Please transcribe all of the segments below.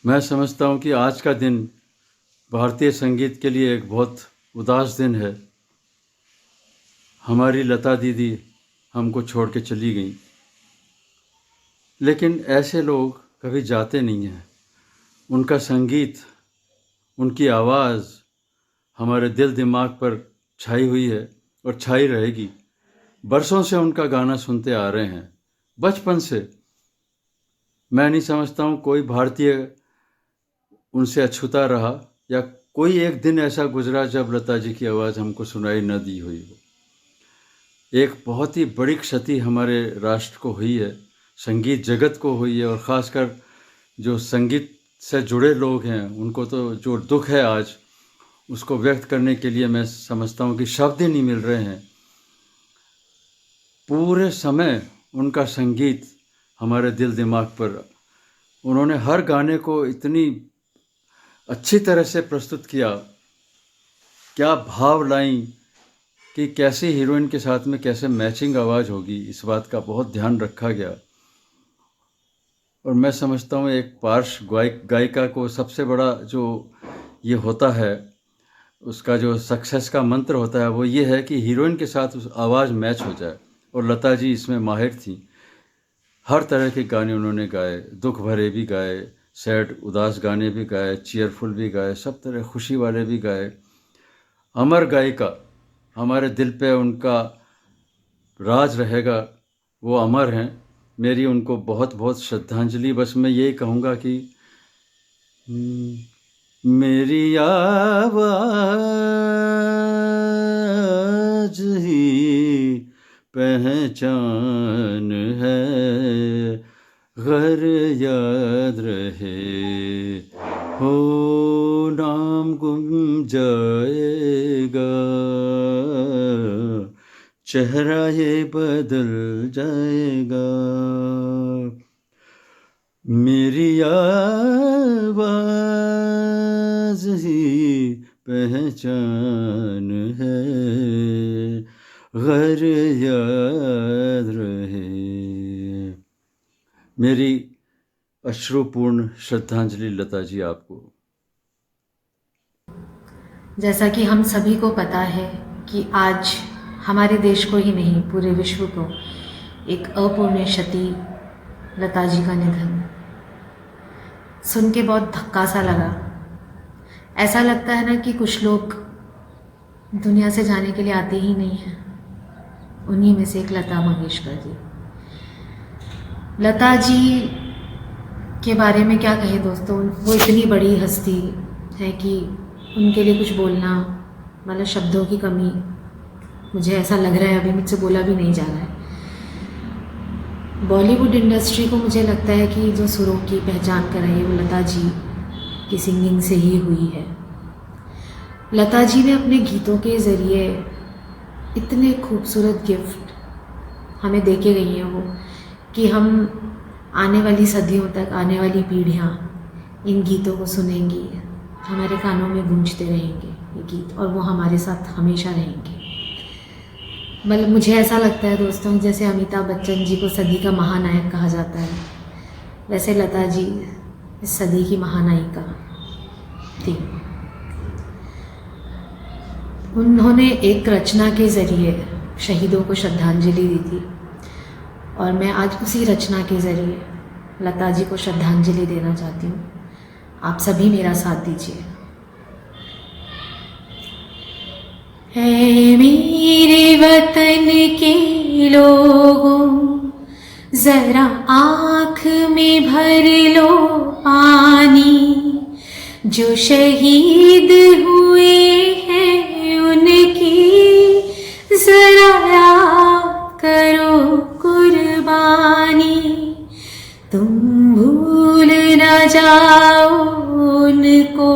मैं समझता हूँ कि आज का दिन भारतीय संगीत के लिए एक बहुत उदास दिन है। हमारी लता दीदी हमको छोड़ के चली गई, लेकिन ऐसे लोग कभी जाते नहीं हैं। उनका संगीत, उनकी आवाज़ हमारे दिल दिमाग पर छाई हुई है और छाई रहेगी। बरसों से उनका गाना सुनते आ रहे हैं, बचपन से। मैं नहीं समझता हूँ कोई भारतीय उनसे अछूता रहा या कोई एक दिन ऐसा गुजरा जब लता जी की आवाज़ हमको सुनाई न दी हुई हो। एक बहुत ही बड़ी क्षति हमारे राष्ट्र को हुई है, संगीत जगत को हुई है, और ख़ासकर जो संगीत से जुड़े लोग हैं उनको तो जो दुख है आज, उसको व्यक्त करने के लिए मैं समझता हूँ कि शब्द ही नहीं मिल रहे हैं। पूरे समय उनका संगीत हमारे दिल दिमाग पर, उन्होंने हर गाने को इतनी अच्छी तरह से प्रस्तुत किया, क्या भाव लाई कि कैसी हीरोइन के साथ में कैसे मैचिंग आवाज़ होगी, इस बात का बहुत ध्यान रखा गया। और मैं समझता हूँ एक पार्श्व गायिका को सबसे बड़ा जो ये होता है, उसका जो सक्सेस का मंत्र होता है वो ये है कि हीरोइन के साथ उस आवाज़ मैच हो जाए, और लता जी इसमें माहिर थी। हर तरह के गाने उन्होंने गाए, दुख भरे भी गाए, सैड उदास गाने भी गाए, चीयरफुल भी गाए, सब तरह खुशी वाले भी गाए। अमर गायिका, हमारे दिल पे उनका राज रहेगा, वो अमर हैं। मेरी उनको बहुत बहुत श्रद्धांजलि। बस मैं यही कहूँगा कि मेरी आवाज़ ही पहचान है, घर याद रहे हो नाम गुम जाएगा, चेहरा ये बदल जाएगा। मेरी आवाज़ ही पहचान है, घर याद रहे। मेरी अश्रुपूर्ण श्रद्धांजलि लता जी आपको। जैसा कि हम सभी को पता है कि आज हमारे देश को ही नहीं पूरे विश्व को एक अपूर्णीय क्षति, लता जी का निधन सुन के बहुत धक्का सा लगा। ऐसा लगता है ना कि कुछ लोग दुनिया से जाने के लिए आते ही नहीं हैं। उन्हीं में से एक लता मंगेशकर जी। लता जी के बारे में क्या कहे दोस्तों, वो इतनी बड़ी हस्ती है कि उनके लिए कुछ बोलना मतलब शब्दों की कमी, मुझे ऐसा लग रहा है अभी मुझसे बोला भी नहीं जा रहा है। बॉलीवुड इंडस्ट्री को मुझे लगता है कि जो सुरों की पहचान कराई है वो लता जी की सिंगिंग से ही हुई है। लता जी ने अपने गीतों के ज़रिए इतने खूबसूरत गिफ्ट हमें दे के गई हैं वो, कि हम आने वाली सदियों तक, आने वाली पीढ़ियाँ इन गीतों को सुनेंगी, हमारे कानों में गूंजते रहेंगे ये गीत, और वो हमारे साथ हमेशा रहेंगे। मतलब मुझे ऐसा लगता है दोस्तों, जैसे अमिताभ बच्चन जी को सदी का महानायक कहा जाता है, वैसे लता जी इस सदी की महानायिका थी। उन्होंने एक रचना के ज़रिए शहीदों को श्रद्धांजलि दी थी, और मैं आज उसी रचना के ज़रिए लता जी को श्रद्धांजलि देना चाहती हूँ। आप सभी मेरा साथ दीजिए। है मेरे वतन के लोगों, ज़रा आँख में भर लो पानी, जो शहीद हुए हैं उनकी ज़रा याद करो कुर्बानी। तुम भूल न जाओ उनको,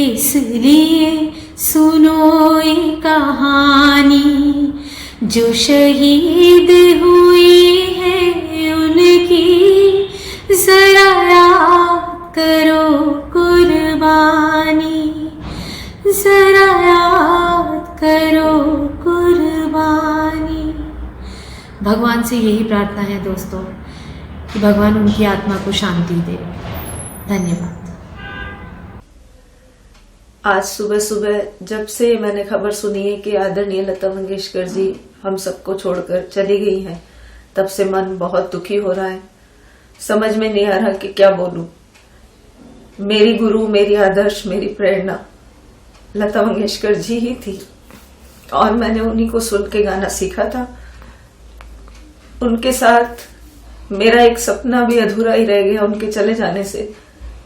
इसलिए सुनो ये कहानी, जो शहीद हुए हैं उनकी ज़रा याद करो कुर्बानी, ज़रा याद करो कुर्बानी। भगवान से यही प्रार्थना है दोस्तों कि भगवान उनकी आत्मा को शांति दे। धन्यवाद। आज सुबह सुबह जब से मैंने खबर सुनी है कि आदरणीय लता मंगेशकर जी हम सबको छोड़कर चली गई हैं, तब से मन बहुत दुखी हो रहा है। समझ में नहीं आ रहा कि क्या बोलूं। मेरी गुरु, मेरी आदर्श, मेरी प्रेरणा लता मंगेशकर जी ही थी और मैंने उन्हीं को सुन के गाना सीखा था। उनके साथ मेरा एक सपना भी अधूरा ही रह गया उनके चले जाने से,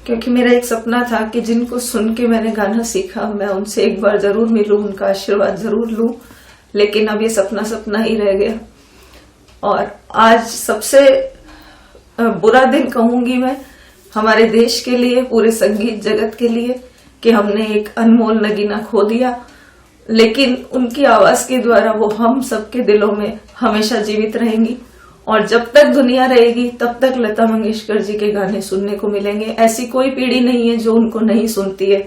क्योंकि मेरा एक सपना था कि जिनको सुन के मैंने गाना सीखा मैं उनसे एक बार जरूर मिलूं, उनका आशीर्वाद जरूर लूं, लेकिन अब ये सपना सपना ही रह गया। और आज सबसे बुरा दिन कहूंगी मैं हमारे देश के लिए, पूरे संगीत जगत के लिए, कि हमने एक अनमोल नगीना खो दिया, लेकिन उनकी आवाज के द्वारा वो हम सबके दिलों में हमेशा जीवित रहेंगी और जब तक दुनिया रहेगी तब तक लता मंगेशकर जी के गाने सुनने को मिलेंगे। ऐसी कोई पीढ़ी नहीं है जो उनको नहीं सुनती है,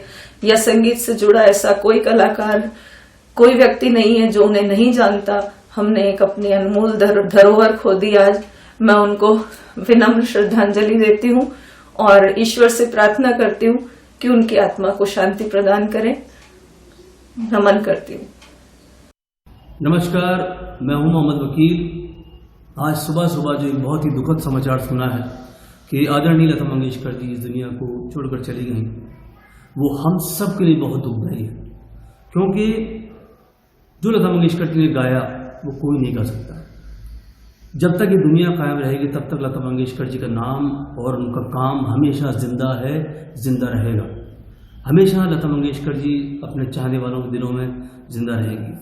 या संगीत से जुड़ा ऐसा कोई कलाकार, कोई व्यक्ति नहीं है जो उन्हें नहीं जानता। हमने एक अपनी अनमोल धरोहर खो दी। आज मैं उनको विनम्र श्रद्धांजलि देती हूँ और ईश्वर से प्रार्थना करती हूँ कि उनकी आत्मा को शांति प्रदान करें। नमन करती हूँ। नमस्कार, मैं हूं मोहम्मद वकील। आज सुबह सुबह जो एक बहुत ही दुखद समाचार सुना है कि आदरणीय लता मंगेशकर जी इस दुनिया को छोड़कर चली गई, वो हम सब के लिए बहुत दुखदायी है, क्योंकि जो लता मंगेशकर जी ने गाया वो कोई नहीं गा सकता। जब तक ये दुनिया कायम रहेगी तब तक लता मंगेशकर जी का नाम और उनका काम हमेशा जिंदा है, जिंदा रहेगा। हमेशा लता मंगेशकर जी अपने चाहने वालों के दिलों में जिंदा रहेगी।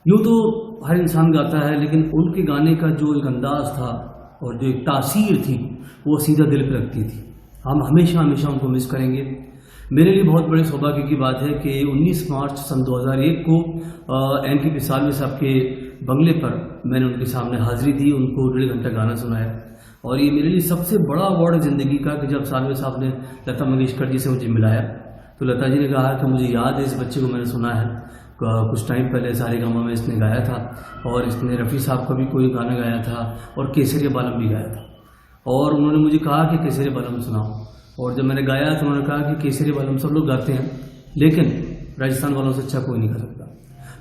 यूँ तो हर इंसान गाता है, लेकिन उनके गाने का जो एक अंदाज था और जो एक तासीर थी वो सीधा दिल पर लगती थी। हम हमेशा हमेशा उनको मिस करेंगे। मेरे लिए बहुत बड़े सौभाग्य की बात है कि 19 मार्च सन 2001 को एनके पिसालवी साहब के बंगले पर मैंने उनके सामने हाजिरी दी, उनको 1.5 घंटा गाना सुनाया। और ये मेरे लिए सबसे बड़ा अवार्ड है ज़िंदगी का कि जब सालवी साहब ने लता मंगेशकर जी से मुझे मिलाया तो लता जी ने कहा कि मुझे याद है, इस बच्चे को मैंने सुना है, कुछ टाइम पहले सारेगामा में इसने गाया था और इसने रफ़ी साहब का भी कोई गाना गाया था और केसरिया बालम भी गाया था। और उन्होंने मुझे कहा कि केसरिया बालम सुनाओ, और जब मैंने गाया तो उन्होंने कहा कि केसरिया बालम सब लोग गाते हैं लेकिन राजस्थान वालों से अच्छा कोई नहीं गा सकता।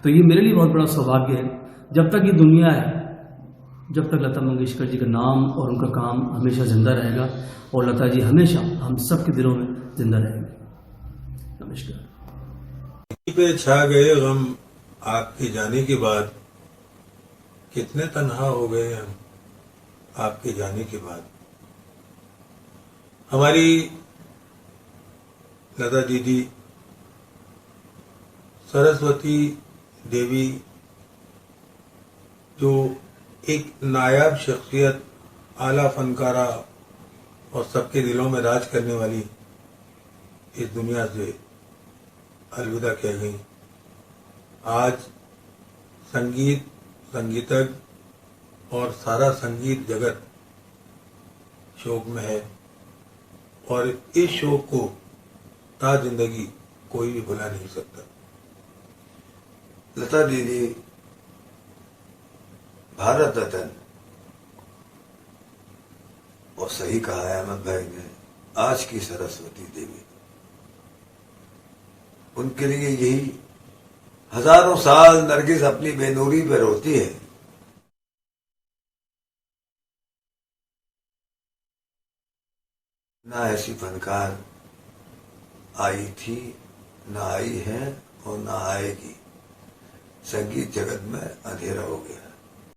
तो ये मेरे लिए बहुत बड़ा सौभाग्य है। जब तक ये दुनिया है, जब तक लता मंगेशकर जी का नाम और उनका काम हमेशा जिंदा रहेगा और लता जी हमेशा हम सब के दिलों में जिंदा रहेंगे। नमस्कार। पे छा गए गम आपके जाने के बाद, कितने तन्हा हो गए हम आपके जाने के बाद। हमारी लता दीदी सरस्वती देवी जो एक नायाब शख्सियत, आला फनकारा और सबके दिलों में राज करने वाली, इस दुनिया से अलविदा कह गई। आज संगीत, संगीतज्ञ और सारा संगीत जगत शोक में है और इस शोक को ता जिंदगी कोई भी भुला नहीं सकता। लता दीदी भारत रत्न, और सही कहा है अहमद भाई ने, आज की सरस्वती देवी। उनके लिए यही हजारों साल नरगिस अपनी बेनूरी पर रोती है। ना ऐसी फनकार आई थी, ना आई है और ना आएगी। संगीत जगत में अंधेरा हो गया।